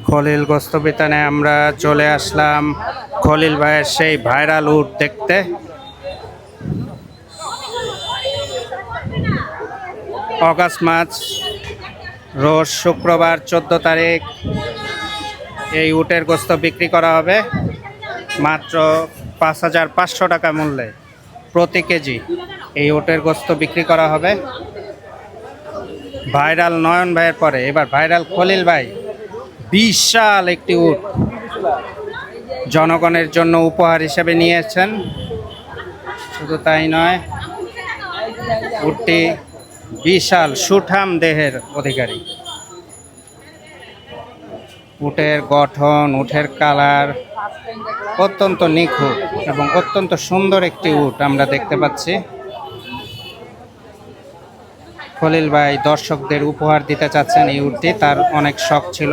খলিল গোস্ত বিতানে আমরা চলে আসলাম খলিল ভাইয়ের সেই ভাইরাল উট দেখতে। অগাস্ট মাস, রোজ শুক্রবার 14 তারিখ এই উটের গোস্ত বিক্রি করা হবে মাত্র 5,500 টাকা মূল্যে প্রতি কেজি। এই উটের গোস্ত বিক্রি করা হবে। ভাইরাল নয়ন ভাইয়ের পরে এবার ভাইরাল খলিল ভাই বিশাল একটি উট জনগণের জন্য উপহার হিসেবে নিয়েছেন। শুধু তাই নয়, উটটি বিশাল সুঠাম দেহের অধিকারী। উটের গঠন, উটের কালার অত্যন্ত নিখুঁত এবং অত্যন্ত সুন্দর একটি উট আমরা দেখতে পাচ্ছি। খলিল ভাই দর্শকদের উপহার দিতে চাচ্ছেন এই উটটি, তার অনেক শখ ছিল।